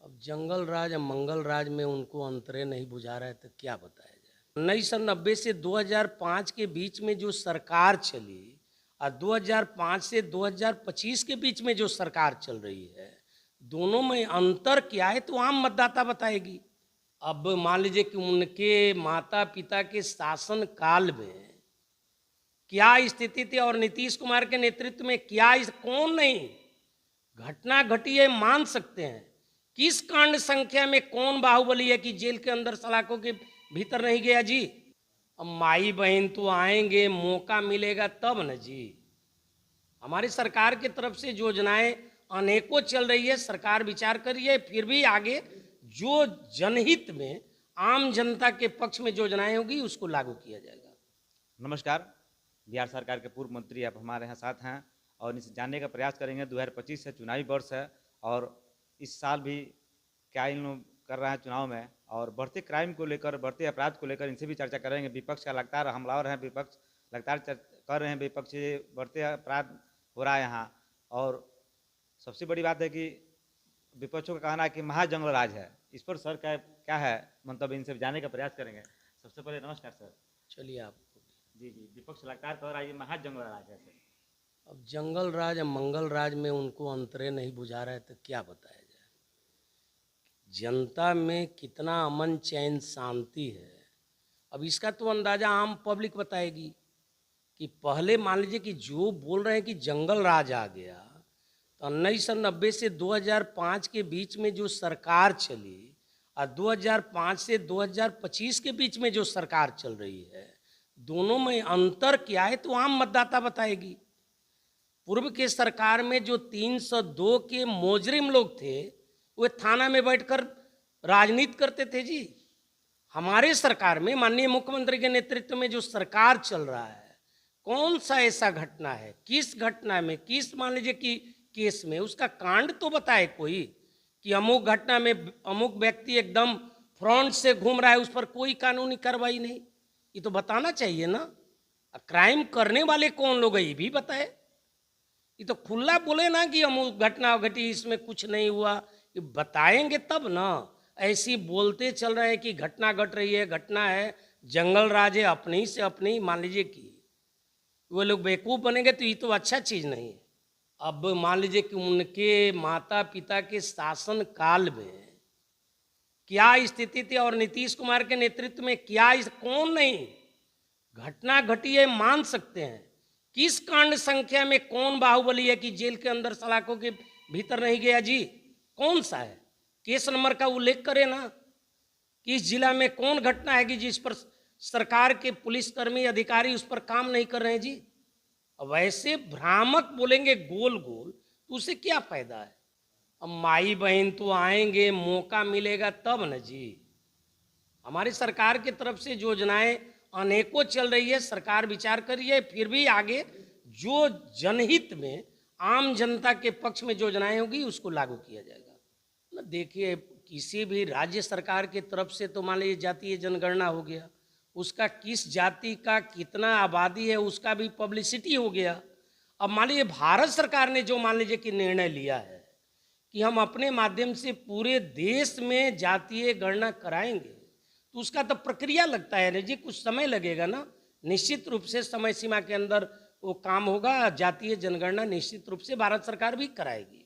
अब जंगल राज और मंगल राज में उनको अंतरे नहीं बुझा रहा है तो क्या बताया जाए। 1990 से 2005 के बीच में जो सरकार चली और 2005 से 2025 के बीच में जो सरकार चल रही है, दोनों में अंतर क्या है तो आम मतदाता बताएगी। अब मान लीजिए कि उनके माता पिता के शासन काल में क्या स्थिति थी और नीतीश कुमार के नेतृत्व में क्या कौन नहीं घटना घटी है मान सकते हैं। किस कांड संख्या में कौन बाहुबली है कि जेल के अंदर सलाखों के भीतर नहीं गया जी। अब माई बहन तो आएंगे, मौका मिलेगा तब न जी। हमारी सरकार की तरफ से योजनाएं अनेकों चल रही है, सरकार विचार कर रही है, फिर भी आगे जो जनहित में आम जनता के पक्ष में योजनाएं होगी उसको लागू किया जाएगा। नमस्कार। बिहार सरकार के पूर्व मंत्री आप हमारे यहाँ साथ हैं और इसे जानने का प्रयास करेंगे। 2025 से चुनावी वर्ष है और इस साल भी क्या इन लोग कर रहे हैं चुनाव में, और बढ़ते क्राइम को लेकर, बढ़ते अपराध को लेकर इनसे भी चर्चा करेंगे। विपक्ष का लगातार हमलावर है, विपक्ष लगातार कर रहे हैं, विपक्ष बढ़ते अपराध हो रहा है यहाँ। और सबसे बड़ी बात है कि विपक्षों का कहना है कि महाजंगल राज है। इस पर सर क्या है मतलब, इनसे जानने का प्रयास करेंगे। सबसे पहले नमस्कार सर। चलिए आप जी जी, विपक्ष लगातार कह रहा है ये महाजंगल राज है सर। अब जंगल राज और मंगल राज में उनको अंतरे नहीं बुझा रहा है तो क्या बताया जाए। जनता में कितना अमन चैन शांति है, अब इसका तो अंदाजा आम पब्लिक बताएगी। कि पहले मान लीजिए कि जो बोल रहे हैं कि जंगल राज आ गया, तो 1990 से 2005 के बीच में जो सरकार चली और 2005 से 2025 के बीच में जो सरकार चल रही है, दोनों में अंतर क्या है तो आम मतदाता बताएगी। पूर्व के सरकार में जो 302 के मुजरिम लोग थे वे थाना में बैठकर राजनीति करते थे जी। हमारे सरकार में माननीय मुख्यमंत्री के नेतृत्व में जो सरकार चल रहा है, कौन सा ऐसा घटना है, किस घटना में, किस मान लीजिए कि केस में उसका कांड तो बताए कोई कि अमुक घटना में अमुक व्यक्ति एकदम फ्रंट से घूम रहा है, उस पर कोई कानूनी कार्रवाई नहीं। ये तो बताना चाहिए ना। क्राइम करने वाले कौन लोग हैं ये भी बताए। ये तो खुला बोले ना कि अमुक घटना घटी, इसमें कुछ नहीं हुआ, ये बताएंगे तब ना। ऐसी बोलते चल रहे हैं कि घटना घट रही है, घटना है, जंगल राज है, अपनी से अपनी मान लीजिए कि वो लोग बेवकूफ़ बनेंगे तो ये तो अच्छा चीज़ नहीं है। अब मान लीजिए कि उनके माता पिता के शासन काल में क्या स्थिति थी और नीतीश कुमार के नेतृत्व में क्या कौन नहीं घटना घटी है मान सकते हैं। किस कांड संख्या में कौन बाहुबली है कि जेल के अंदर सलाखों के भीतर नहीं गया जी। कौन सा है, केस नंबर का उल्लेख करे ना। किस जिला में कौन घटना है कि जिस पर सरकार के पुलिसकर्मी अधिकारी उस पर काम नहीं कर रहे हैं जी। अब ऐसे भ्रामक बोलेंगे गोल गोल तो उससे क्या फायदा है। अब माई बहन तो आएंगे, मौका मिलेगा तब न जी। हमारी सरकार की तरफ से योजनाएं अनेकों चल रही है, सरकार विचार कर रही है, फिर भी आगे जो जनहित में आम जनता के पक्ष में योजनाएं होगी उसको लागू किया जाएगा ना। देखिए किसी भी राज्य सरकार की तरफ से तो मान लीजिए जातीय जनगणना हो गया, उसका किस जाति का कितना आबादी है उसका भी पब्लिसिटी हो गया। अब मान लीजिए भारत सरकार ने जो मान लीजिए कि निर्णय लिया है कि हम अपने माध्यम से पूरे देश में जातीय गणना कराएंगे, तो उसका तो प्रक्रिया लगता है ना जी, कुछ समय लगेगा ना। निश्चित रूप से समय सीमा के अंदर वो काम होगा, जातीय जनगणना निश्चित रूप से भारत सरकार भी कराएगी।